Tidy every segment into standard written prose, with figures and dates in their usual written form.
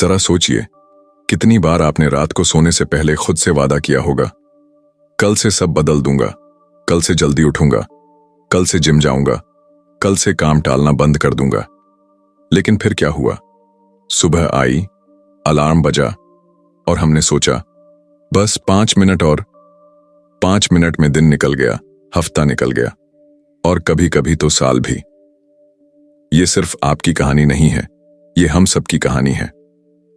जरा सोचिए, कितनी बार आपने रात को सोने से पहले खुद से वादा किया होगा, कल से सब बदल दूंगा, कल से जल्दी उठूंगा, कल से जिम जाऊंगा, कल से काम टालना बंद कर दूंगा। लेकिन फिर क्या हुआ? सुबह आई, अलार्म बजा और हमने सोचा बस 5 मिनट और। 5 मिनट में दिन निकल गया, हफ्ता निकल गया और कभी कभी तो साल भी। ये सिर्फ आपकी कहानी नहीं है, ये हम सब की कहानी है।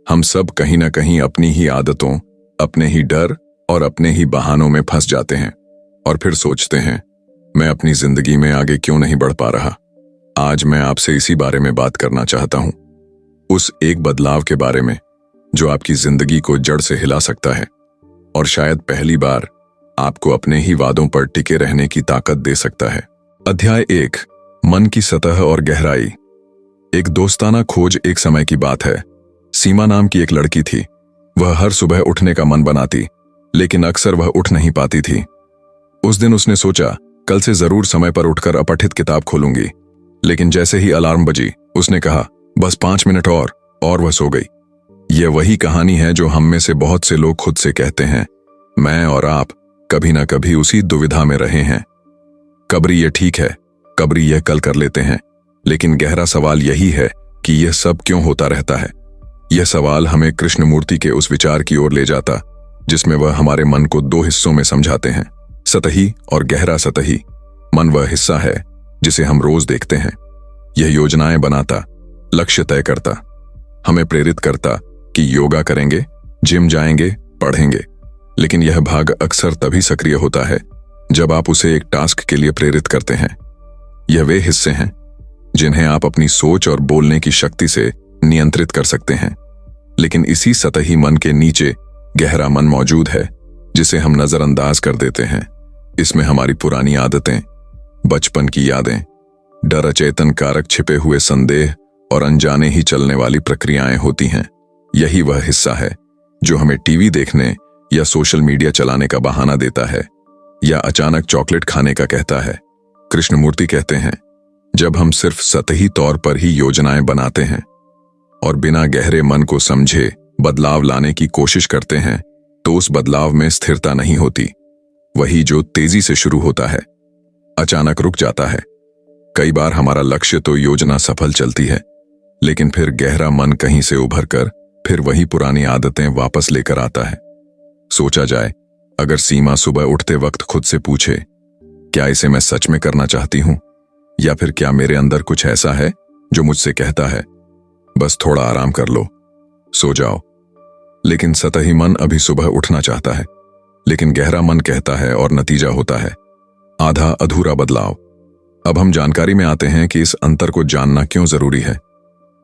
हम सब कहीं ना कहीं अपनी ही आदतों, अपने ही डर और अपने ही बहानों में फंस जाते हैं और फिर सोचते हैं, मैं अपनी जिंदगी में आगे क्यों नहीं बढ़ पा रहा। आज मैं आपसे इसी बारे में बात करना चाहता हूं, उस एक बदलाव के बारे में जो आपकी जिंदगी को जड़ से हिला सकता है और शायद पहली बार आपको अपने ही वादों पर टिके रहने की ताकत दे सकता है। अध्याय 1, मन की सतह और गहराई। एक दोस्ताना खोज। एक समय की बात है, सीमा नाम की एक लड़की थी। वह हर सुबह उठने का मन बनाती, लेकिन अक्सर वह उठ नहीं पाती थी। उस दिन उसने सोचा, कल से जरूर समय पर उठकर अपठित किताब खोलूंगी। लेकिन जैसे ही अलार्म बजी, उसने कहा बस 5 मिनट और वह सो गई। यह वही कहानी है जो हम में से बहुत से लोग खुद से कहते हैं। मैं और आप कभी ना कभी उसी दुविधा में रहे हैं। कब्री ये ठीक है, कब्री यह कल कर लेते हैं। लेकिन गहरा सवाल यही है कि यह सब क्यों होता रहता है। यह सवाल हमें कृष्णमूर्ति के उस विचार की ओर ले जाता जिसमें वह हमारे मन को 2 हिस्सों में समझाते हैं, सतही और गहरा सतही। मन वह हिस्सा है जिसे हम रोज देखते हैं। यह योजनाएं बनाता, लक्ष्य तय करता, हमें प्रेरित करता कि योगा करेंगे, जिम जाएंगे, पढ़ेंगे। लेकिन यह भाग अक्सर तभी सक्रिय होता है जब आप उसे एक टास्क के लिए प्रेरित करते हैं। यह वे हिस्से हैं जिन्हें आप अपनी सोच और बोलने की शक्ति से नियंत्रित कर सकते हैं। लेकिन इसी सतही मन के नीचे गहरा मन मौजूद है जिसे हम नजरअंदाज कर देते हैं। इसमें हमारी पुरानी आदतें, बचपन की यादें, डर, अचेतन कारक, छिपे हुए संदेह और अनजाने ही चलने वाली प्रक्रियाएं होती हैं। यही वह हिस्सा है जो हमें टीवी देखने या सोशल मीडिया चलाने का बहाना देता है या अचानक चॉकलेट खाने का कहता है। कृष्णमूर्ति कहते हैं, जब हम सिर्फ सतही तौर पर ही योजनाएं बनाते हैं और बिना गहरे मन को समझे बदलाव लाने की कोशिश करते हैं, तो उस बदलाव में स्थिरता नहीं होती। वही जो तेजी से शुरू होता है, अचानक रुक जाता है। कई बार हमारा लक्ष्य तो योजना सफल चलती है, लेकिन फिर गहरा मन कहीं से उभर कर फिर वही पुरानी आदतें वापस लेकर आता है। सोचा जाए, अगर सीमा सुबह उठते वक्त खुद से पूछे, क्या इसे मैं सच में करना चाहती हूं, या फिर क्या मेरे अंदर कुछ ऐसा है जो मुझसे कहता है बस थोड़ा आराम कर लो, सो जाओ। लेकिन सतही मन अभी सुबह उठना चाहता है, लेकिन गहरा मन कहता है और नतीजा होता है आधा अधूरा बदलाव। अब हम जानकारी में आते हैं कि इस अंतर को जानना क्यों जरूरी है।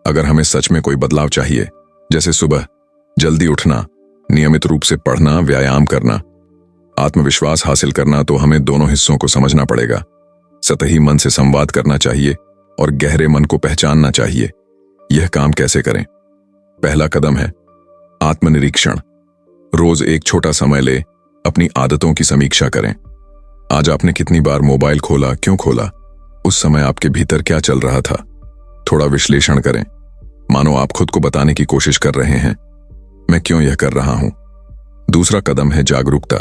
अगर हमें सच में कोई बदलाव चाहिए, जैसे सुबह जल्दी उठना, नियमित रूप से पढ़ना, व्यायाम करना, आत्मविश्वास हासिल करना, तो हमें दोनों हिस्सों को समझना पड़ेगा। सतही मन से संवाद करना चाहिए और गहरे मन को पहचानना चाहिए। यह काम कैसे करें? पहला कदम है आत्मनिरीक्षण। रोज एक छोटा समय ले अपनी आदतों की समीक्षा करें। आज आपने कितनी बार मोबाइल खोला, क्यों खोला, उस समय आपके भीतर क्या चल रहा था? थोड़ा विश्लेषण करें। मानो आप खुद को बताने की कोशिश कर रहे हैं, मैं क्यों यह कर रहा हूं। दूसरा कदम है जागरूकता।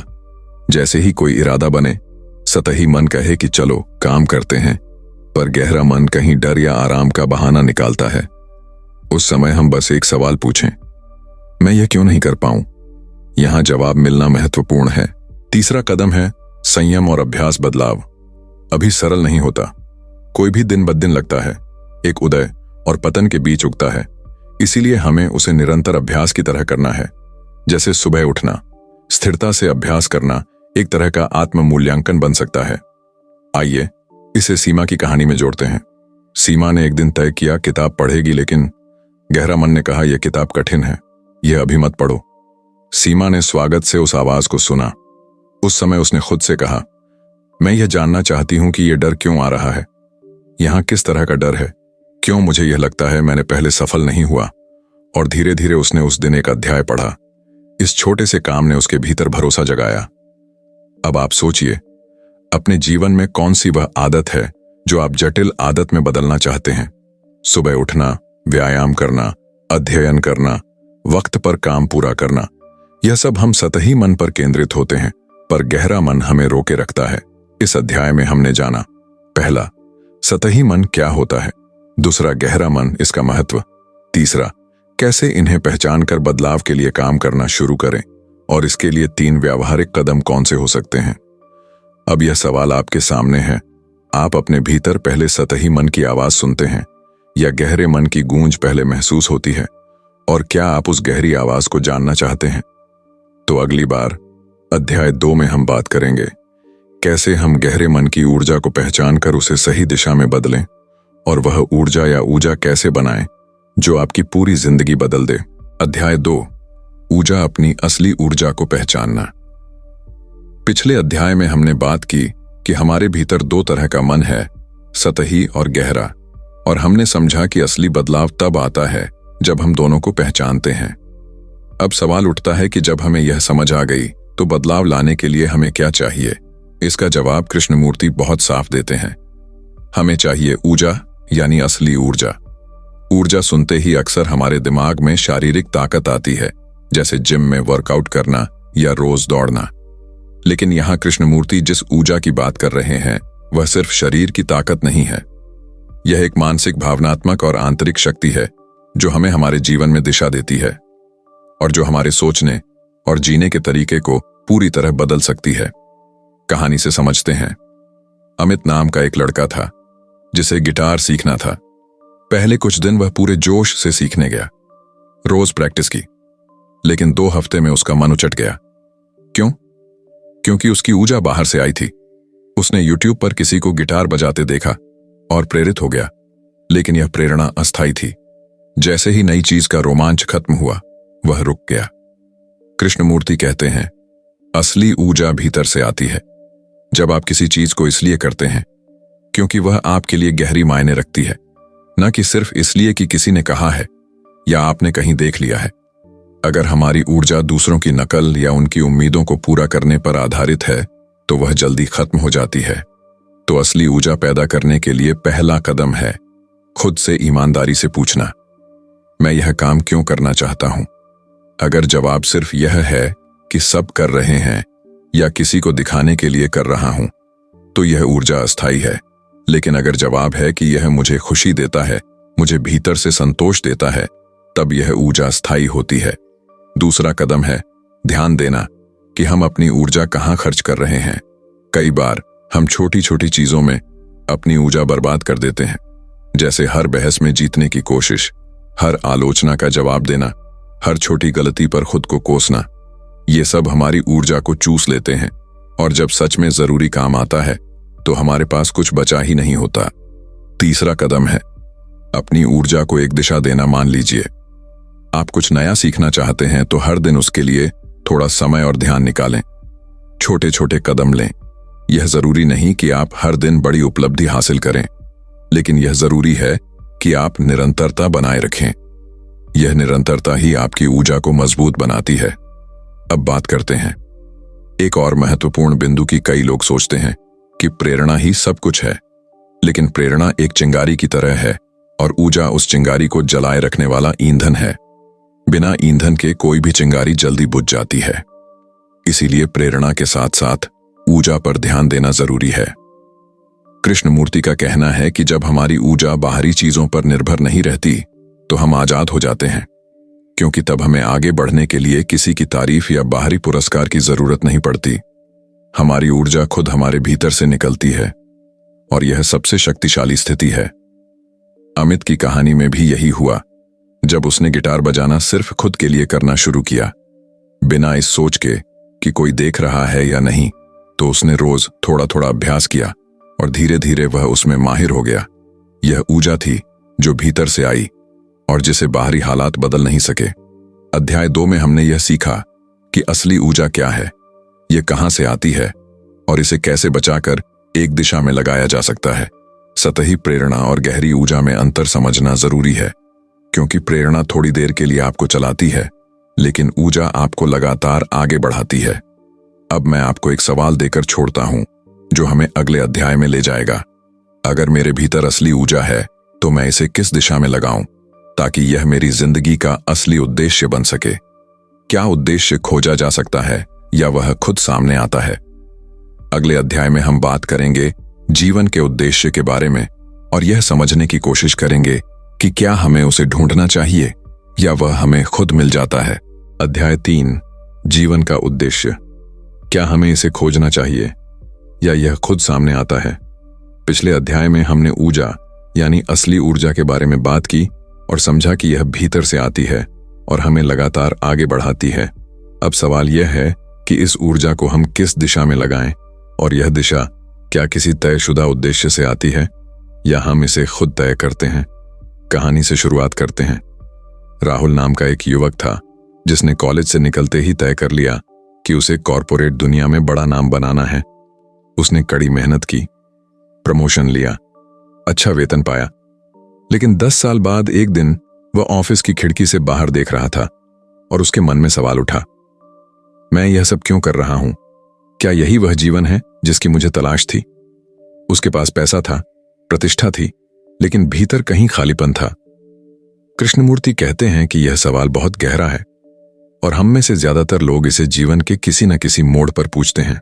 जैसे ही कोई इरादा बने, सतही मन कहे कि चलो काम करते हैं, पर गहरा मन कहीं डर या आराम का बहाना निकालता है। उस समय हम बस एक सवाल पूछें, मैं यह क्यों नहीं कर पाऊं? यहां जवाब मिलना महत्वपूर्ण है। तीसरा कदम है संयम और अभ्यास बदलाव। अभी सरल नहीं होता, कोई भी दिन ब दिन लगता है, एक उदय और पतन के बीच उगता है। इसीलिए हमें उसे निरंतर अभ्यास की तरह करना है। जैसे सुबह उठना, स्थिरता से अभ्यास करना एक तरह का आत्म मूल्यांकन बन सकता है। आइए इसे सीमा की कहानी में जोड़ते हैं। सीमा ने एक दिन तय किया किताब पढ़ेगी, लेकिन गहरा मन ने कहा यह किताब कठिन है, यह अभी मत पढ़ो। सीमा ने स्वागत से उस आवाज को सुना। उस समय उसने खुद से कहा, मैं यह जानना चाहती हूं कि यह डर क्यों आ रहा है, यहां किस तरह का डर है, क्यों मुझे यह लगता है मैंने पहले सफल नहीं हुआ। और धीरे धीरे उसने उस दिन एक अध्याय पढ़ा। इस छोटे से काम ने उसके भीतर भरोसा जगाया। अब आप सोचिए, अपने जीवन में कौन सी वह आदत है जो आप जटिल आदत में बदलना चाहते हैं? सुबह उठना, व्यायाम करना, अध्ययन करना, वक्त पर काम पूरा करना, यह सब हम सतही मन पर केंद्रित होते हैं, पर गहरा मन हमें रोके रखता है। इस अध्याय में हमने जाना, पहला, सतही मन क्या होता है, दूसरा, गहरा मन, इसका महत्व, तीसरा, कैसे इन्हें पहचान कर बदलाव के लिए काम करना शुरू करें, और इसके लिए 3 व्यावहारिक कदम कौन से हो सकते हैं। अब यह सवाल आपके सामने है, आप अपने भीतर पहले सतही मन की आवाज सुनते हैं या गहरे मन की गूंज पहले महसूस होती है, और क्या आप उस गहरी आवाज को जानना चाहते हैं? तो अगली बार अध्याय 2 में हम बात करेंगे कैसे हम गहरे मन की ऊर्जा को पहचान कर उसे सही दिशा में बदलें, और वह ऊर्जा या ऊर्जा कैसे बनाएं जो आपकी पूरी जिंदगी बदल दे। अध्याय 2, ऊर्जा, अपनी असली ऊर्जा को पहचानना। पिछले अध्याय में हमने बात की कि हमारे भीतर 2 तरह का मन है, सतही और गहरा, और हमने समझा कि असली बदलाव तब आता है जब हम दोनों को पहचानते हैं। अब सवाल उठता है कि जब हमें यह समझ आ गई तो बदलाव लाने के लिए हमें क्या चाहिए। इसका जवाब कृष्णमूर्ति बहुत साफ देते हैं। हमें चाहिए ऊर्जा, यानी असली ऊर्जा। ऊर्जा सुनते ही अक्सर हमारे दिमाग में शारीरिक ताकत आती है, जैसे जिम में वर्कआउट करना या रोज दौड़ना। लेकिन यहां कृष्णमूर्ति जिस ऊर्जा की बात कर रहे हैं वह सिर्फ शरीर की ताकत नहीं है। यह एक मानसिक, भावनात्मक और आंतरिक शक्ति है जो हमें हमारे जीवन में दिशा देती है और जो हमारे सोचने और जीने के तरीके को पूरी तरह बदल सकती है। कहानी से समझते हैं। अमित नाम का एक लड़का था जिसे गिटार सीखना था। पहले कुछ दिन वह पूरे जोश से सीखने गया, रोज प्रैक्टिस की, लेकिन 2 हफ्ते में उसका मन उचट गया। क्यों? क्योंकि उसकी ऊर्जा बाहर से आई थी। उसने YouTube पर किसी को गिटार बजाते देखा और प्रेरित हो गया, लेकिन यह प्रेरणा अस्थायी थी। जैसे ही नई चीज का रोमांच खत्म हुआ, वह रुक गया। कृष्णमूर्ति कहते हैं, असली ऊर्जा भीतर से आती है। जब आप किसी चीज को इसलिए करते हैं क्योंकि वह आपके लिए गहरी मायने रखती है, न कि सिर्फ इसलिए कि किसी ने कहा है या आपने कहीं देख लिया है। अगर हमारी ऊर्जा दूसरों की नकल या उनकी उम्मीदों को पूरा करने पर आधारित है तो वह जल्दी खत्म हो जाती है। तो असली ऊर्जा पैदा करने के लिए पहला कदम है खुद से ईमानदारी से पूछना, मैं यह काम क्यों करना चाहता हूं? अगर जवाब सिर्फ यह है कि सब कर रहे हैं या किसी को दिखाने के लिए कर रहा हूं, तो यह ऊर्जा अस्थायी है। लेकिन अगर जवाब है कि यह मुझे खुशी देता है, मुझे भीतर से संतोष देता है, तब यह ऊर्जा स्थायी होती है। दूसरा कदम है ध्यान देना कि हम अपनी ऊर्जा कहां खर्च कर रहे हैं। कई बार हम छोटी छोटी चीजों में अपनी ऊर्जा बर्बाद कर देते हैं, जैसे हर बहस में जीतने की कोशिश, हर आलोचना का जवाब देना, हर छोटी गलती पर खुद को कोसना। ये सब हमारी ऊर्जा को चूस लेते हैं, और जब सच में जरूरी काम आता है तो हमारे पास कुछ बचा ही नहीं होता। तीसरा कदम है अपनी ऊर्जा को एक दिशा देना। मान लीजिए आप कुछ नया सीखना चाहते हैं, तो हर दिन उसके लिए थोड़ा समय और ध्यान निकालें। छोटे छोटे कदम लें। यह जरूरी नहीं कि आप हर दिन बड़ी उपलब्धि हासिल करें, लेकिन यह जरूरी है कि आप निरंतरता बनाए रखें। यह निरंतरता ही आपकी ऊर्जा को मजबूत बनाती है। अब बात करते हैं एक और महत्वपूर्ण बिंदु की। कई लोग सोचते हैं कि प्रेरणा ही सब कुछ है, लेकिन प्रेरणा एक चिंगारी की तरह है और ऊर्जा उस चिंगारी को जलाए रखने वाला ईंधन है। बिना ईंधन के कोई भी चिंगारी जल्दी बुझ जाती है। इसीलिए प्रेरणा के साथ साथ ऊर्जा पर ध्यान देना जरूरी है। कृष्णमूर्ति का कहना है कि जब हमारी ऊर्जा बाहरी चीजों पर निर्भर नहीं रहती तो हम आजाद हो जाते हैं, क्योंकि तब हमें आगे बढ़ने के लिए किसी की तारीफ या बाहरी पुरस्कार की जरूरत नहीं पड़ती। हमारी ऊर्जा खुद हमारे भीतर से निकलती है, और यह सबसे शक्तिशाली स्थिति है। अमित की कहानी में भी यही हुआ। जब उसने गिटार बजाना सिर्फ खुद के लिए करना शुरू किया, बिना इस सोच के कि कोई देख रहा है या नहीं, तो उसने रोज थोड़ा थोड़ा अभ्यास किया और धीरे धीरे वह उसमें माहिर हो गया। यह ऊर्जा थी जो भीतर से आई और जिसे बाहरी हालात बदल नहीं सके। अध्याय 2 में हमने यह सीखा कि असली ऊर्जा क्या है, यह कहां से आती है और इसे कैसे बचाकर एक दिशा में लगाया जा सकता है। सतही प्रेरणा और गहरी ऊर्जा में अंतर समझना जरूरी है, क्योंकि प्रेरणा थोड़ी देर के लिए आपको चलाती है, लेकिन ऊर्जा आपको लगातार आगे बढ़ाती है। अब मैं आपको एक सवाल देकर छोड़ता हूं जो हमें अगले अध्याय में ले जाएगा। अगर मेरे भीतर असली ऊर्जा है तो मैं इसे किस दिशा में लगाऊं? ताकि यह मेरी जिंदगी का असली उद्देश्य बन सके। क्या उद्देश्य खोजा जा सकता है या वह खुद सामने आता है? अगले अध्याय में हम बात करेंगे जीवन के उद्देश्य के बारे में और यह समझने की कोशिश करेंगे कि क्या हमें उसे ढूंढना चाहिए या वह हमें खुद मिल जाता है। अध्याय 3, जीवन का उद्देश्य। क्या हमें इसे खोजना चाहिए या यह खुद सामने आता है? पिछले अध्याय में हमने ऊर्जा यानी असली ऊर्जा के बारे में बात की और समझा कि यह भीतर से आती है और हमें लगातार आगे बढ़ाती है। अब सवाल यह है कि इस ऊर्जा को हम किस दिशा में लगाएं और यह दिशा क्या किसी तयशुदा उद्देश्य से आती है या हम इसे खुद तय करते हैं। कहानी से शुरुआत करते हैं। राहुल नाम का एक युवक था जिसने कॉलेज से निकलते ही तय कर लिया कि उसे कॉरपोरेट दुनिया में बड़ा नाम बनाना है। उसने कड़ी मेहनत की, प्रमोशन लिया, अच्छा वेतन पाया, लेकिन 10 साल बाद एक दिन वह ऑफिस की खिड़की से बाहर देख रहा था और उसके मन में सवाल उठा, मैं यह सब क्यों कर रहा हूं? क्या यही वह जीवन है जिसकी मुझे तलाश थी? उसके पास पैसा था, प्रतिष्ठा थी, लेकिन भीतर कहीं खालीपन था। कृष्णमूर्ति कहते हैं कि यह सवाल बहुत गहरा है और हम में से ज्यादातर लोग इसे जीवन के किसी न किसी मोड़ पर पूछते हैं।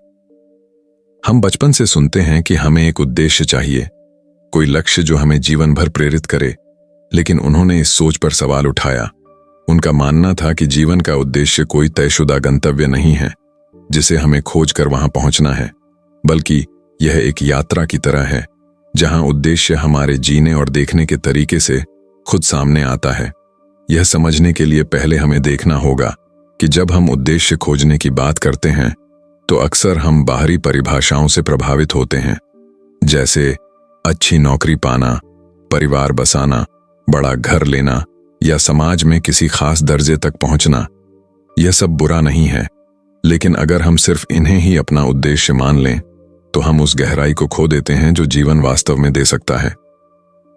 हम बचपन से सुनते हैं कि हमें एक उद्देश्य चाहिए, कोई लक्ष्य जो हमें जीवन भर प्रेरित करे, लेकिन उन्होंने इस सोच पर सवाल उठाया। उनका मानना था कि जीवन का उद्देश्य कोई तयशुदा गंतव्य नहीं है जिसे हमें खोज कर वहां पहुंचना है, बल्कि यह एक यात्रा की तरह है जहां उद्देश्य हमारे जीने और देखने के तरीके से खुद सामने आता है। यह समझने के लिए पहले हमें देखना होगा कि जब हम उद्देश्य खोजने की बात करते हैं तो अक्सर हम बाहरी परिभाषाओं से प्रभावित होते हैं, जैसे अच्छी नौकरी पाना, परिवार बसाना, बड़ा घर लेना या समाज में किसी खास दर्जे तक पहुंचना। यह सब बुरा नहीं है, लेकिन अगर हम सिर्फ इन्हें ही अपना उद्देश्य मान लें तो हम उस गहराई को खो देते हैं जो जीवन वास्तव में दे सकता है।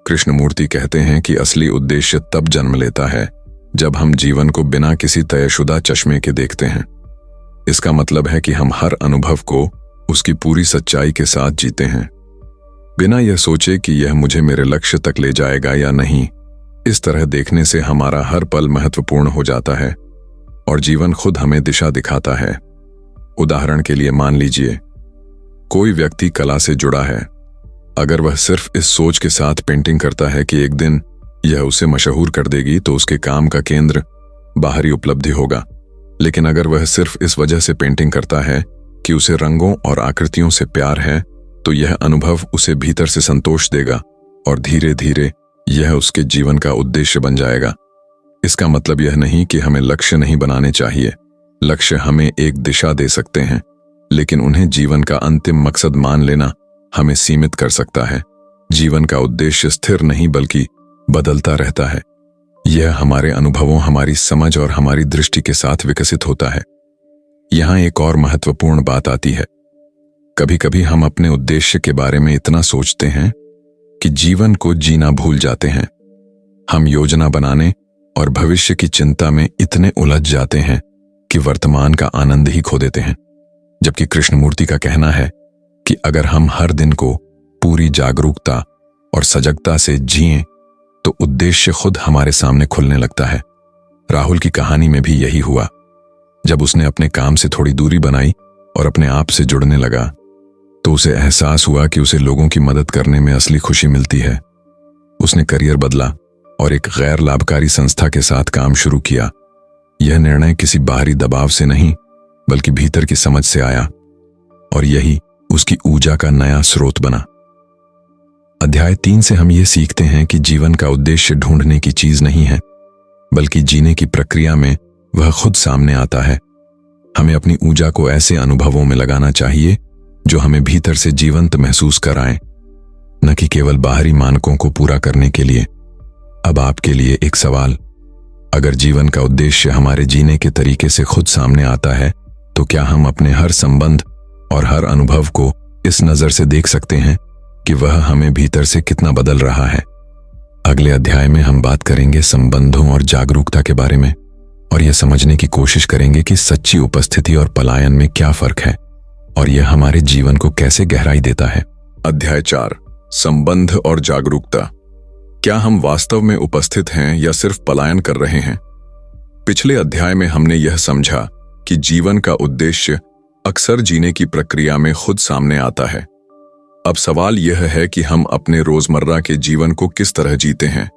कृष्णमूर्ति कहते हैं कि असली उद्देश्य तब जन्म लेता है जब हम जीवन को बिना किसी तयशुदा चश्मे के देखते हैं। इसका मतलब है कि हम हर अनुभव को उसकी पूरी सच्चाई के साथ जीते हैं, बिना यह सोचे कि यह मुझे मेरे लक्ष्य तक ले जाएगा या नहीं। इस तरह देखने से हमारा हर पल महत्वपूर्ण हो जाता है और जीवन खुद हमें दिशा दिखाता है। उदाहरण के लिए मान लीजिए कोई व्यक्ति कला से जुड़ा है। अगर वह सिर्फ इस सोच के साथ पेंटिंग करता है कि एक दिन यह उसे मशहूर कर देगी तो उसके काम का केंद्र बाहरी उपलब्धि होगा। लेकिन अगर वह सिर्फ इस वजह से पेंटिंग करता है कि उसे रंगों और आकृतियों से प्यार है तो यह अनुभव उसे भीतर से संतोष देगा और धीरे धीरे यह उसके जीवन का उद्देश्य बन जाएगा। इसका मतलब यह नहीं कि हमें लक्ष्य नहीं बनाने चाहिए। लक्ष्य हमें एक दिशा दे सकते हैं, लेकिन उन्हें जीवन का अंतिम मकसद मान लेना हमें सीमित कर सकता है। जीवन का उद्देश्य स्थिर नहीं बल्कि बदलता रहता है। यह हमारे अनुभवों, हमारी समझ और हमारी दृष्टि के साथ विकसित होता है। यहां एक और महत्वपूर्ण बात आती है। कभी कभी हम अपने उद्देश्य के बारे में इतना सोचते हैं कि जीवन को जीना भूल जाते हैं। हम योजना बनाने और भविष्य की चिंता में इतने उलझ जाते हैं कि वर्तमान का आनंद ही खो देते हैं। जबकि कृष्णमूर्ति का कहना है कि अगर हम हर दिन को पूरी जागरूकता और सजगता से जिएं तो उद्देश्य खुद हमारे सामने खुलने लगता है। राहुल की कहानी में भी यही हुआ। जब उसने अपने काम से थोड़ी दूरी बनाई और अपने आप से जुड़ने लगा तो उसे एहसास हुआ कि उसे लोगों की मदद करने में असली खुशी मिलती है। उसने करियर बदला और एक गैर लाभकारी संस्था के साथ काम शुरू किया। यह निर्णय किसी बाहरी दबाव से नहीं बल्कि भीतर की समझ से आया और यही उसकी ऊर्जा का नया स्रोत बना। अध्याय 3 से हम ये सीखते हैं कि जीवन का उद्देश्य ढूंढने की चीज नहीं है, बल्कि जीने की प्रक्रिया में वह खुद सामने आता है। हमें अपनी ऊर्जा को ऐसे अनुभवों में लगाना चाहिए जो हमें भीतर से जीवंत महसूस कराएं, न कि केवल बाहरी मानकों को पूरा करने के लिए। अब आपके लिए एक सवाल, अगर जीवन का उद्देश्य हमारे जीने के तरीके से खुद सामने आता है तो क्या हम अपने हर संबंध और हर अनुभव को इस नजर से देख सकते हैं कि वह हमें भीतर से कितना बदल रहा है? अगले अध्याय में हम बात करेंगे संबंधों और जागरूकता के बारे में और यह समझने की कोशिश करेंगे कि सच्ची उपस्थिति और पलायन में क्या फर्क है और यह हमारे जीवन को कैसे गहराई देता है। अध्याय 4, संबंध और जागरूकता। क्या हम वास्तव में उपस्थित हैं या सिर्फ पलायन कर रहे हैं? पिछले अध्याय में हमने यह समझा कि जीवन का उद्देश्य अक्सर जीने की प्रक्रिया में खुद सामने आता है। अब सवाल यह है कि हम अपने रोजमर्रा के जीवन को किस तरह जीते हैं।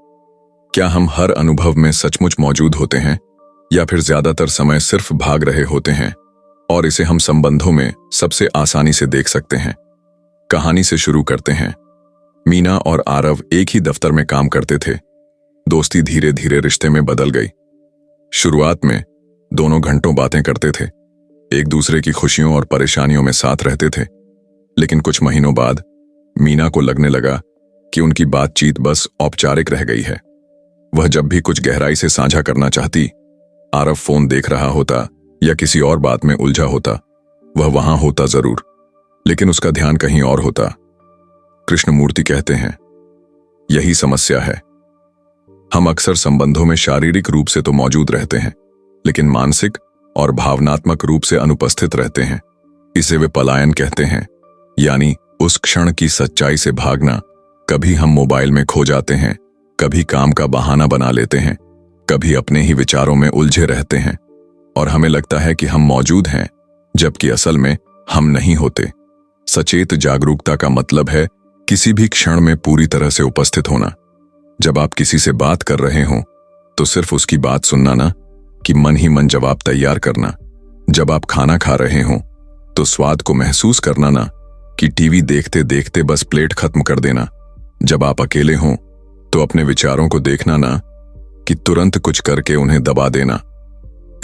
क्या हम हर अनुभव में सचमुच मौजूद होते हैं या फिर ज्यादातर समय सिर्फ भाग रहे होते हैं? और इसे हम संबंधों में सबसे आसानी से देख सकते हैं। कहानी से शुरू करते हैं। मीना और आरव एक ही दफ्तर में काम करते थे। दोस्ती धीरे धीरे रिश्ते में बदल गई। शुरुआत में दोनों घंटों बातें करते थे, एक दूसरे की खुशियों और परेशानियों में साथ रहते थे। लेकिन कुछ महीनों बाद मीना को लगने लगा कि उनकी बातचीत बस औपचारिक रह गई है। वह जब भी कुछ गहराई से साझा करना चाहती, आरव फोन देख रहा होता या किसी और बात में उलझा होता। वह वहां होता जरूर, लेकिन उसका ध्यान कहीं और होता। कृष्णमूर्ति कहते हैं, यही समस्या है। हम अक्सर संबंधों में शारीरिक रूप से तो मौजूद रहते हैं, लेकिन मानसिक और भावनात्मक रूप से अनुपस्थित रहते हैं। इसे वे पलायन कहते हैं, यानी उस क्षण की सच्चाई से भागना। कभी हम मोबाइल में खो जाते हैं, कभी काम का बहाना बना लेते हैं, कभी अपने ही विचारों में उलझे रहते हैं और हमें लगता है कि हम मौजूद हैं, जबकि असल में हम नहीं होते। सचेत जागरूकता का मतलब है किसी भी क्षण में पूरी तरह से उपस्थित होना। जब आप किसी से बात कर रहे हों तो सिर्फ उसकी बात सुनना ना कि मन ही मन जवाब तैयार करना। जब आप खाना खा रहे हों तो स्वाद को महसूस करना ना कि टीवी देखते देखते बस प्लेट खत्म कर देना। जब आप अकेले हों तो अपने विचारों को देखना ना कि तुरंत कुछ करके उन्हें दबा देना।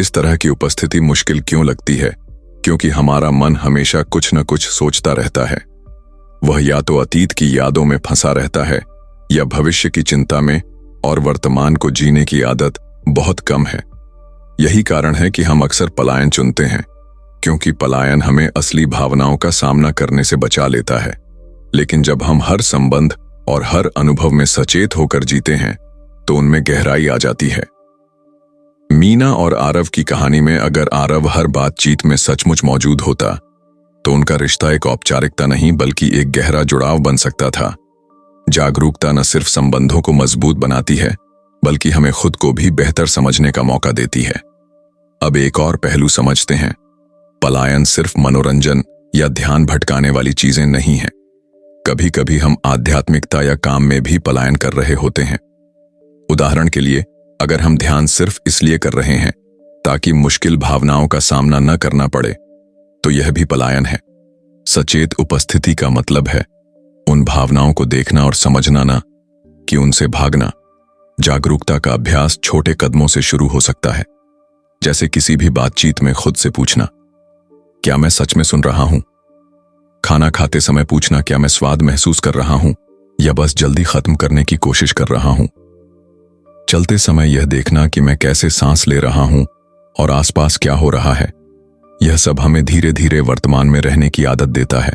इस तरह की उपस्थिति मुश्किल क्यों लगती है? क्योंकि हमारा मन हमेशा कुछ न कुछ सोचता रहता है। वह या तो अतीत की यादों में फंसा रहता है या भविष्य की चिंता में, और वर्तमान को जीने की आदत बहुत कम है। यही कारण है कि हम अक्सर पलायन चुनते हैं, क्योंकि पलायन हमें असली भावनाओं का सामना करने से बचा लेता है। लेकिन जब हम हर संबंध और हर अनुभव में सचेत होकर जीते हैं तो उनमें गहराई आ जाती है। मीना और आरव की कहानी में अगर आरव हर बातचीत में सचमुच मौजूद होता तो उनका रिश्ता एक औपचारिकता नहीं बल्कि एक गहरा जुड़ाव बन सकता था। जागरूकता न सिर्फ संबंधों को मजबूत बनाती है बल्कि हमें खुद को भी बेहतर समझने का मौका देती है। अब एक और पहलू समझते हैं। पलायन सिर्फ मनोरंजन या ध्यान भटकाने वाली चीजें नहीं हैं। कभी कभी हम आध्यात्मिकता या काम में भी पलायन कर रहे होते हैं। उदाहरण के लिए, अगर हम ध्यान सिर्फ इसलिए कर रहे हैं ताकि मुश्किल भावनाओं का सामना न करना पड़े तो यह भी पलायन है। सचेत उपस्थिति का मतलब है उन भावनाओं को देखना और समझना ना कि उनसे भागना। जागरूकता का अभ्यास छोटे कदमों से शुरू हो सकता है, जैसे किसी भी बातचीत में खुद से पूछना, क्या मैं सच में सुन रहा हूं? खाना खाते समय पूछना, क्या मैं स्वाद महसूस कर रहा हूं या बस जल्दी खत्म करने की कोशिश कर रहा हूं? चलते समय यह देखना कि मैं कैसे सांस ले रहा हूं और आसपास क्या हो रहा है। यह सब हमें धीरे धीरे वर्तमान में रहने की आदत देता है।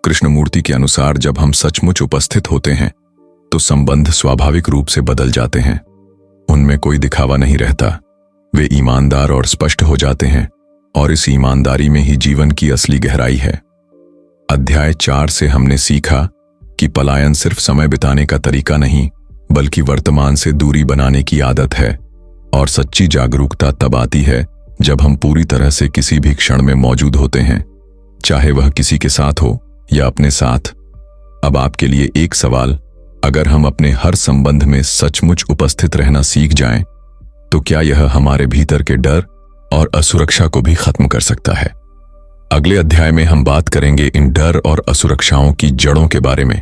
कृष्णमूर्ति के अनुसार जब हम सचमुच उपस्थित होते हैं तो संबंध स्वाभाविक रूप से बदल जाते हैं। उनमें कोई दिखावा नहीं रहता, वे ईमानदार और स्पष्ट हो जाते हैं, और इस ईमानदारी में ही जीवन की असली गहराई है। अध्याय 4 से हमने सीखा कि पलायन सिर्फ समय बिताने का तरीका नहीं बल्कि वर्तमान से दूरी बनाने की आदत है, और सच्ची जागरूकता तब आती है जब हम पूरी तरह से किसी भी क्षण में मौजूद होते हैं, चाहे वह किसी के साथ हो या अपने साथ। अब आपके लिए एक सवाल, अगर हम अपने हर संबंध में सचमुच उपस्थित रहना सीख जाएं, तो क्या यह हमारे भीतर के डर और असुरक्षा को भी खत्म कर सकता है? अगले अध्याय में हम बात करेंगे इन डर और असुरक्षाओं की जड़ों के बारे में,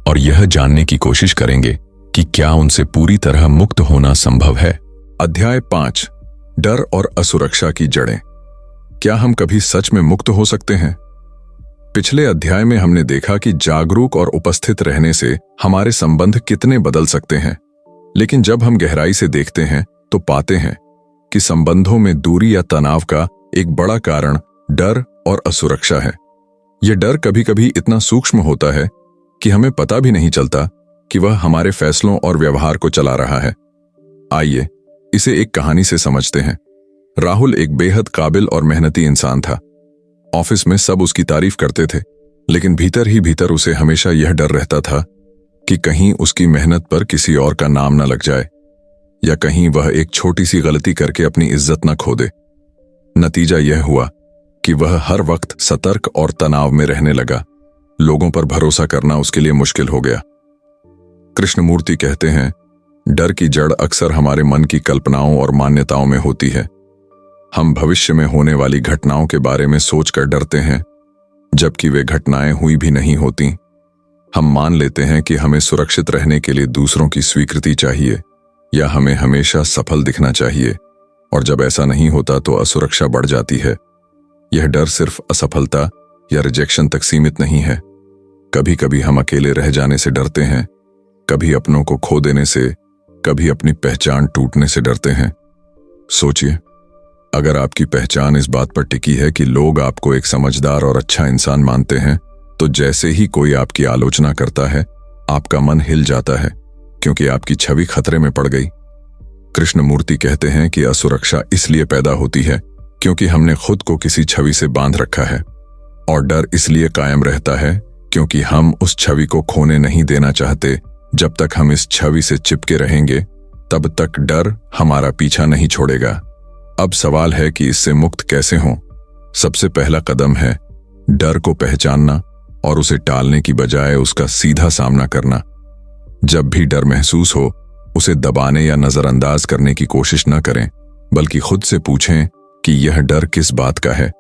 और यह जानने की कोशिश करेंगे कि क्या उनसे पूरी तरह मुक्त होना संभव है। अध्याय 5, डर और असुरक्षा की जड़ें। क्या हम कभी सच में मुक्त हो सकते हैं? पिछले अध्याय में हमने देखा कि जागरूक और उपस्थित रहने से हमारे संबंध कितने बदल सकते हैं, लेकिन जब हम गहराई से देखते हैं तो पाते हैं कि संबंधों में दूरी या तनाव का एक बड़ा कारण डर और असुरक्षा है। यह डर कभी कभी इतना सूक्ष्म होता है कि हमें पता भी नहीं चलता कि वह हमारे फैसलों और व्यवहार को चला रहा है। आइए इसे एक कहानी से समझते हैं। राहुल एक बेहद काबिल और मेहनती इंसान था। ऑफिस में सब उसकी तारीफ करते थे, लेकिन भीतर ही भीतर उसे हमेशा यह डर रहता था कि कहीं उसकी मेहनत पर किसी और का नाम न लग जाए, या कहीं वह एक छोटी सी गलती करके अपनी इज्जत न खो दे। नतीजा यह हुआ कि वह हर वक्त सतर्क और तनाव में रहने लगा। लोगों पर भरोसा करना उसके लिए मुश्किल हो गया। कृष्णमूर्ति कहते हैं, डर की जड़ अक्सर हमारे मन की कल्पनाओं और मान्यताओं में होती है। हम भविष्य में होने वाली घटनाओं के बारे में सोचकर डरते हैं, जबकि वे घटनाएं हुई भी नहीं होती। हम मान लेते हैं कि हमें सुरक्षित रहने के लिए दूसरों की स्वीकृति चाहिए, या हमें हमेशा सफल दिखना चाहिए, और जब ऐसा नहीं होता तो असुरक्षा बढ़ जाती है। यह डर सिर्फ असफलता या रिजेक्शन तक सीमित नहीं है। कभी कभी हम अकेले रह जाने से डरते हैं, कभी अपनों को खो देने से, कभी अपनी पहचान टूटने से डरते हैं। सोचिए, अगर आपकी पहचान इस बात पर टिकी है कि लोग आपको एक समझदार और अच्छा इंसान मानते हैं, तो जैसे ही कोई आपकी आलोचना करता है, आपका मन हिल जाता है, क्योंकि आपकी छवि खतरे में पड़ गई। कृष्णमूर्ति कहते हैं कि असुरक्षा इसलिए पैदा होती है क्योंकि हमने खुद को किसी छवि से बांध रखा है, और डर इसलिए कायम रहता है क्योंकि हम उस छवि को खोने नहीं देना चाहते। जब तक हम इस छवि से चिपके रहेंगे, तब तक डर हमारा पीछा नहीं छोड़ेगा। अब सवाल है कि इससे मुक्त कैसे हों। सबसे पहला कदम है डर को पहचानना और उसे टालने की बजाय उसका सीधा सामना करना। जब भी डर महसूस हो, उसे दबाने या नजरअंदाज करने की कोशिश न करें, बल्कि खुद से पूछें कि यह डर किस बात का है।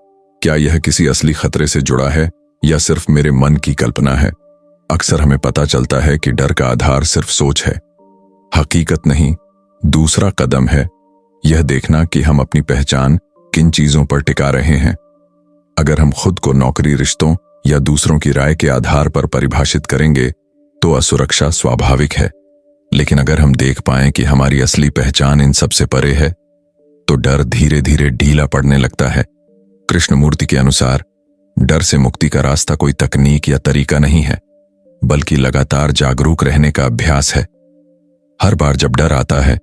क्या यह किसी असली खतरे से जुड़ा है या सिर्फ मेरे मन की कल्पना है? अक्सर हमें पता चलता है कि डर का आधार सिर्फ सोच है, हकीकत नहीं। दूसरा कदम है यह देखना कि हम अपनी पहचान किन चीजों पर टिका रहे हैं। अगर हम खुद को नौकरी, रिश्तों या दूसरों की राय के आधार पर परिभाषित करेंगे तो असुरक्षा स्वाभाविक है। लेकिन अगर हम देख पाएं कि हमारी असली पहचान इन सब से परे है, तो डर धीरे धीरे ढीला पड़ने लगता है। कृष्णमूर्ति के अनुसार डर से मुक्ति का रास्ता कोई तकनीक या तरीका नहीं है, बल्कि लगातार जागरूक रहने का अभ्यास है। हर बार जब डर आता है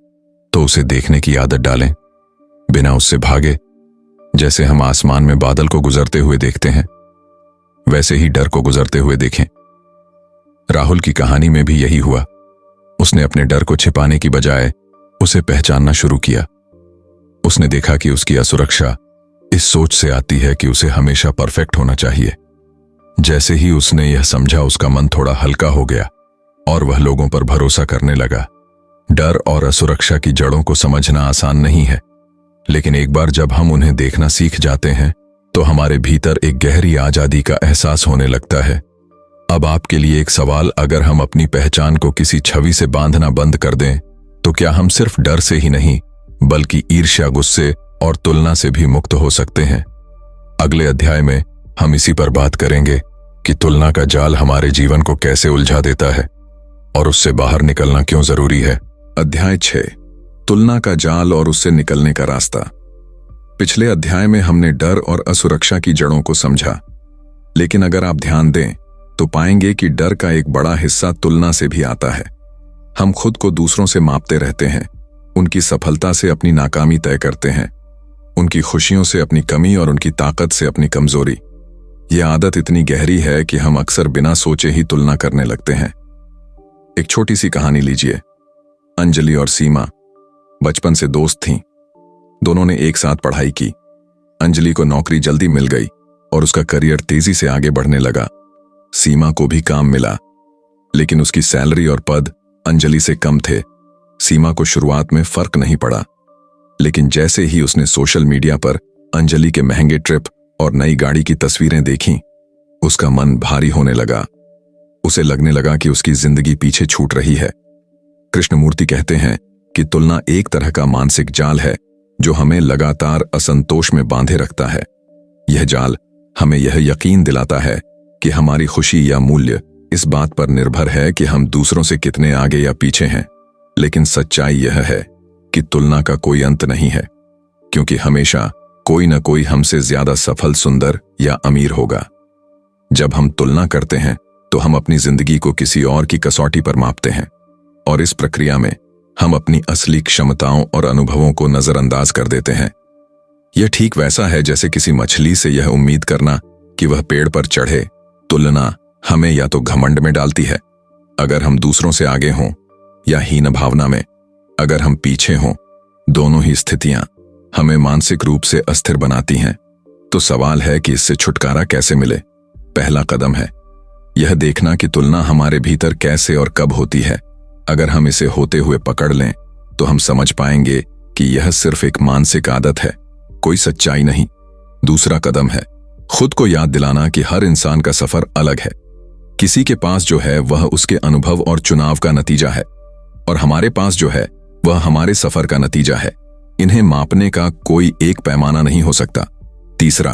तो उसे देखने की आदत डालें, बिना उससे भागे। जैसे हम आसमान में बादल को गुजरते हुए देखते हैं, वैसे ही डर को गुजरते हुए देखें। राहुल की कहानी में भी यही हुआ। उसने अपने डर को छिपाने की बजाय उसे पहचानना शुरू किया। उसने देखा कि उसकी असुरक्षा इस सोच से आती है कि उसे हमेशा परफेक्ट होना चाहिए। जैसे ही उसने यह समझा, उसका मन थोड़ा हल्का हो गया और वह लोगों पर भरोसा करने लगा। डर और असुरक्षा की जड़ों को समझना आसान नहीं है, लेकिन एक बार जब हम उन्हें देखना सीख जाते हैं तो हमारे भीतर एक गहरी आजादी का एहसास होने लगता है। अब आपके लिए एक सवाल, अगर हम अपनी पहचान को किसी छवि से बांधना बंद कर दें, तो क्या हम सिर्फ डर से ही नहीं, बल्कि ईर्ष्या, गुस्से और तुलना से भी मुक्त हो सकते हैं? अगले अध्याय में हम इसी पर बात करेंगे कि तुलना का जाल हमारे जीवन को कैसे उलझा देता है और उससे बाहर निकलना क्यों जरूरी है। अध्याय 6, तुलना का जाल और उससे निकलने का रास्ता। पिछले अध्याय में हमने डर और असुरक्षा की जड़ों को समझा, लेकिन अगर आप ध्यान दें तो पाएंगे कि डर का एक बड़ा हिस्सा तुलना से भी आता है। हम खुद को दूसरों से मापते रहते हैं, उनकी सफलता से अपनी नाकामी तय करते हैं, उनकी खुशियों से अपनी कमी और उनकी ताकत से अपनी कमजोरी। यह आदत इतनी गहरी है कि हम अक्सर बिना सोचे ही तुलना करने लगते हैं। एक छोटी सी कहानी लीजिए। अंजलि और सीमा बचपन से दोस्त थीं। दोनों ने एक साथ पढ़ाई की। अंजलि को नौकरी जल्दी मिल गई और उसका करियर तेजी से आगे बढ़ने लगा। सीमा को भी काम मिला, लेकिन उसकी सैलरी और पद अंजलि से कम थे। सीमा को शुरुआत में फर्क नहीं पड़ा, लेकिन जैसे ही उसने सोशल मीडिया पर अंजलि के महंगे ट्रिप और नई गाड़ी की तस्वीरें देखीं, उसका मन भारी होने लगा। उसे लगने लगा कि उसकी जिंदगी पीछे छूट रही है। कृष्णमूर्ति कहते हैं कि तुलना एक तरह का मानसिक जाल है जो हमें लगातार असंतोष में बांधे रखता है। यह जाल हमें यह यकीन दिलाता है कि हमारी खुशी या मूल्य इस बात पर निर्भर है कि हम दूसरों से कितने आगे या पीछे हैं। लेकिन सच्चाई यह है कि तुलना का कोई अंत नहीं है, क्योंकि हमेशा कोई न कोई हमसे ज्यादा सफल, सुंदर या अमीर होगा। जब हम तुलना करते हैं तो हम अपनी जिंदगी को किसी और की कसौटी पर मापते हैं, और इस प्रक्रिया में हम अपनी असली क्षमताओं और अनुभवों को नजरअंदाज कर देते हैं। यह ठीक वैसा है जैसे किसी मछली से यह उम्मीद करना कि वह पेड़ पर चढ़े। तुलना हमें या तो घमंड में डालती है, अगर हम दूसरों से आगे हों या हीन भावना में अगर हम पीछे हों, दोनों ही स्थितियां हमें मानसिक रूप से अस्थिर बनाती हैं। तो सवाल है कि इससे छुटकारा कैसे मिले। पहला कदम है यह देखना कि तुलना हमारे भीतर कैसे और कब होती है। अगर हम इसे होते हुए पकड़ लें तो हम समझ पाएंगे कि यह सिर्फ एक मानसिक आदत है, कोई सच्चाई नहीं। दूसरा कदम है खुद को याद दिलाना कि हर इंसान का सफर अलग है। किसी के पास जो है वह उसके अनुभव और चुनाव का नतीजा है, और हमारे पास जो है वह हमारे सफर का नतीजा है। इन्हें मापने का कोई एक पैमाना नहीं हो सकता। तीसरा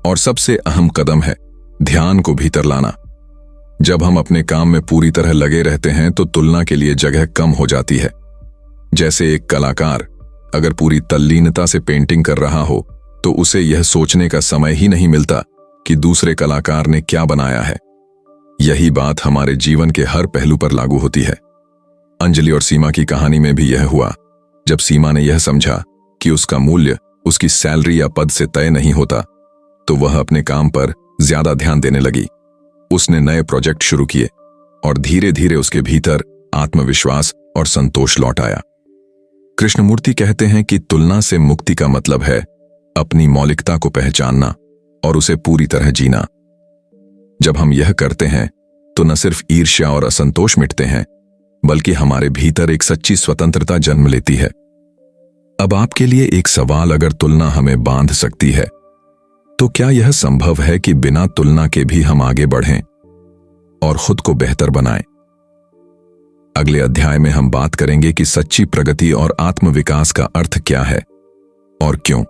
और सबसे अहम कदम है ध्यान को भीतर लाना। जब हम अपने काम में पूरी तरह लगे रहते हैं तो तुलना के लिए जगह कम हो जाती है। जैसे एक कलाकार अगर पूरी तल्लीनता से पेंटिंग कर रहा हो तो उसे यह सोचने का समय ही नहीं मिलता कि दूसरे कलाकार ने क्या बनाया है। यही बात हमारे जीवन के हर पहलू पर लागू होती है। अंजलि और सीमा की कहानी में भी यह हुआ। जब सीमा ने यह समझा कि उसका मूल्य उसकी सैलरी या पद से तय नहीं होता तो वह अपने काम पर ज्यादा ध्यान देने लगी। उसने नए प्रोजेक्ट शुरू किए और धीरे धीरे उसके भीतर आत्मविश्वास और संतोष लौट आया। कृष्णमूर्ति कहते हैं कि तुलना से मुक्ति का मतलब है अपनी मौलिकता को पहचानना और उसे पूरी तरह जीना। जब हम यह करते हैं तो न सिर्फ ईर्ष्या और असंतोष मिटते हैं बल्कि हमारे भीतर एक सच्ची स्वतंत्रता जन्म लेती है। अब आपके लिए एक सवाल, अगर तुलना हमें बांध सकती है तो क्या यह संभव है कि बिना तुलना के भी हम आगे बढ़ें और खुद को बेहतर बनाएं? अगले अध्याय में हम बात करेंगे कि सच्ची प्रगति और आत्मविकास का अर्थ क्या है और क्यों।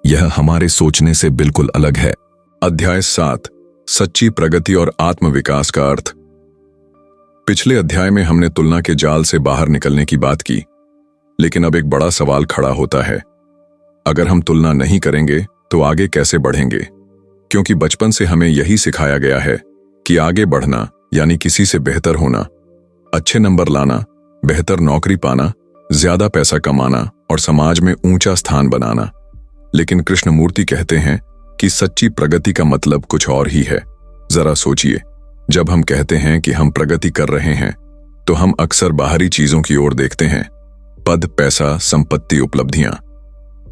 यह हमारे सोचने से बिल्कुल अलग है। अध्याय 7, सच्ची प्रगति और आत्मविकास का अर्थ। पिछले अध्याय में हमने तुलना के जाल से बाहर निकलने की बात की, लेकिन अब एक बड़ा सवाल खड़ा होता है। अगर हम तुलना नहीं करेंगे तो आगे कैसे बढ़ेंगे? क्योंकि बचपन से हमें यही सिखाया गया है कि आगे बढ़ना यानी किसी से बेहतर होना, अच्छे नंबर लाना, बेहतर नौकरी पाना, ज्यादा पैसा कमाना और समाज में ऊंचा स्थान बनाना। लेकिन कृष्णमूर्ति कहते हैं कि सच्ची प्रगति का मतलब कुछ और ही है। जरा सोचिए, जब हम कहते हैं कि हम प्रगति कर रहे हैं तो हम अक्सर बाहरी चीजों की ओर देखते हैं, पद, पैसा, संपत्ति, उपलब्धियां।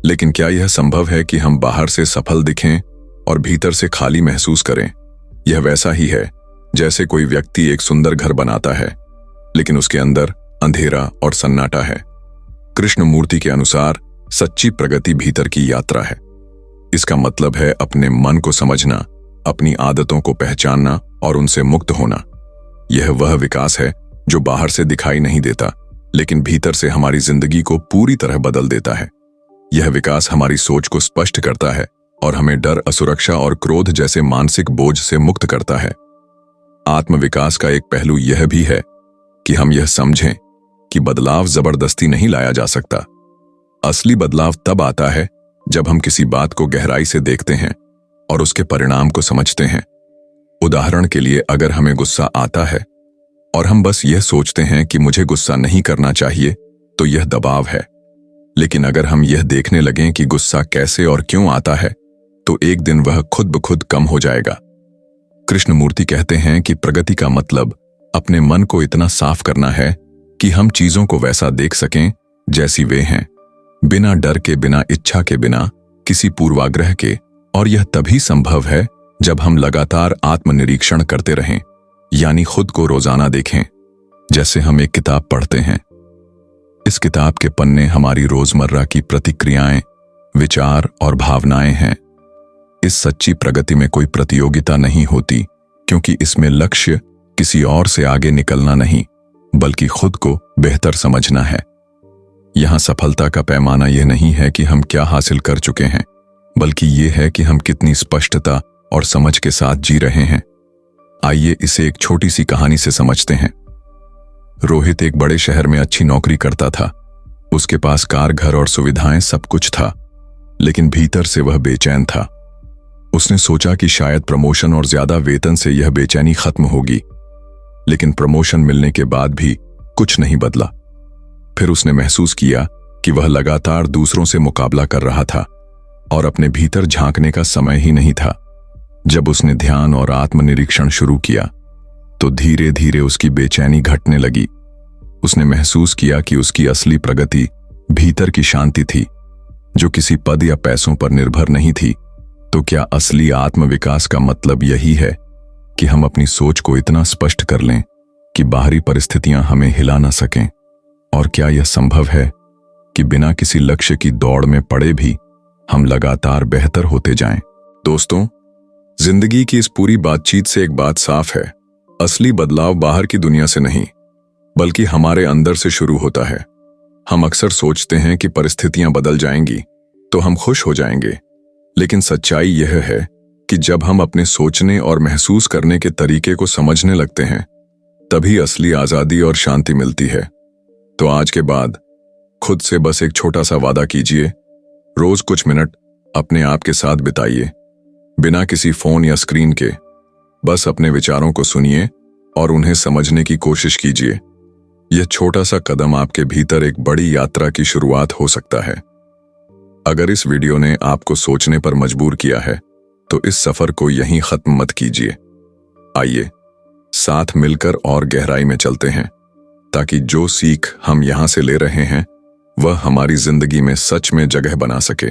लेकिन क्या यह संभव है कि हम बाहर से सफल दिखें और भीतर से खाली महसूस करें? यह वैसा ही है जैसे कोई व्यक्ति एक सुंदर घर बनाता है लेकिन उसके अंदर अंधेरा और सन्नाटा है। कृष्णमूर्ति के अनुसार सच्ची प्रगति भीतर की यात्रा है। इसका मतलब है अपने मन को समझना, अपनी आदतों को पहचानना और उनसे मुक्त होना। यह वह विकास है जो बाहर से दिखाई नहीं देता लेकिन भीतर से हमारी जिंदगी को पूरी तरह बदल देता है। यह विकास हमारी सोच को स्पष्ट करता है और हमें डर, असुरक्षा और क्रोध जैसे मानसिक बोझ से मुक्त करता है। आत्मविकास का एक पहलू यह भी है कि हम यह समझें कि बदलाव जबरदस्ती नहीं लाया जा सकता। असली बदलाव तब आता है जब हम किसी बात को गहराई से देखते हैं और उसके परिणाम को समझते हैं। उदाहरण के लिए, अगर हमें गुस्सा आता है और हम बस यह सोचते हैं कि मुझे गुस्सा नहीं करना चाहिए तो यह दबाव है। लेकिन अगर हम यह देखने लगें कि गुस्सा कैसे और क्यों आता है तो एक दिन वह खुद ब खुद कम हो जाएगा। कृष्णमूर्ति कहते हैं कि प्रगति का मतलब अपने मन को इतना साफ करना है कि हम चीजों को वैसा देख सकें जैसी वे हैं, बिना डर के, बिना इच्छा के, बिना किसी पूर्वाग्रह के। और यह तभी संभव है जब हम लगातार आत्मनिरीक्षण करते रहें, यानी खुद को रोजाना देखें। जैसे हम एक किताब पढ़ते हैं, इस किताब के पन्ने हमारी रोजमर्रा की प्रतिक्रियाएं, विचार और भावनाएं हैं। इस सच्ची प्रगति में कोई प्रतियोगिता नहीं होती क्योंकि इसमें लक्ष्य किसी और से आगे निकलना नहीं बल्कि खुद को बेहतर समझना है। यहां सफलता का पैमाना यह नहीं है कि हम क्या हासिल कर चुके हैं बल्कि यह है कि हम कितनी स्पष्टता और समझ के साथ जी रहे हैं। आइए इसे एक छोटी सी कहानी से समझते हैं। रोहित एक बड़े शहर में अच्छी नौकरी करता था। उसके पास कार, घर और सुविधाएं सब कुछ था, लेकिन भीतर से वह बेचैन था। उसने सोचा कि शायद प्रमोशन और ज्यादा वेतन से यह बेचैनी खत्म होगी, लेकिन प्रमोशन मिलने के बाद भी कुछ नहीं बदला। फिर उसने महसूस किया कि वह लगातार दूसरों से मुकाबला कर रहा था और अपने भीतर झांकने का समय ही नहीं था। जब उसने ध्यान और आत्मनिरीक्षण शुरू किया तो धीरे धीरे उसकी बेचैनी घटने लगी। उसने महसूस किया कि उसकी असली प्रगति भीतर की शांति थी, जो किसी पद या पैसों पर निर्भर नहीं थी। तो क्या असली आत्मविकास का मतलब यही है कि हम अपनी सोच को इतना स्पष्ट कर लें कि बाहरी परिस्थितियां हमें हिला न सकें? और क्या यह संभव है कि बिना किसी लक्ष्य की दौड़ में पड़े भी हम लगातार बेहतर होते जाएं? दोस्तों, जिंदगी की इस पूरी बातचीत से एक बात साफ है, असली बदलाव बाहर की दुनिया से नहीं, बल्कि हमारे अंदर से शुरू होता है। हम अक्सर सोचते हैं कि परिस्थितियां बदल जाएंगी तो हम खुश हो जाएंगे, लेकिन सच्चाई यह है कि जब हम अपने सोचने और महसूस करने के तरीके को समझने लगते हैं, तभी असली आजादी और शांति मिलती है। तो आज के बाद खुद से बस एक छोटा सा वादा कीजिए, रोज कुछ मिनट अपने आप के साथ बिताइए, बिना किसी फोन या स्क्रीन के। बस अपने विचारों को सुनिए और उन्हें समझने की कोशिश कीजिए। यह छोटा सा कदम आपके भीतर एक बड़ी यात्रा की शुरुआत हो सकता है। अगर इस वीडियो ने आपको सोचने पर मजबूर किया है, तो इस सफर को यहीं खत्म मत कीजिए। आइए साथ मिलकर और गहराई में चलते हैं, ताकि जो सीख हम यहां से ले रहे हैं वह हमारी जिंदगी में सच में जगह बना सके।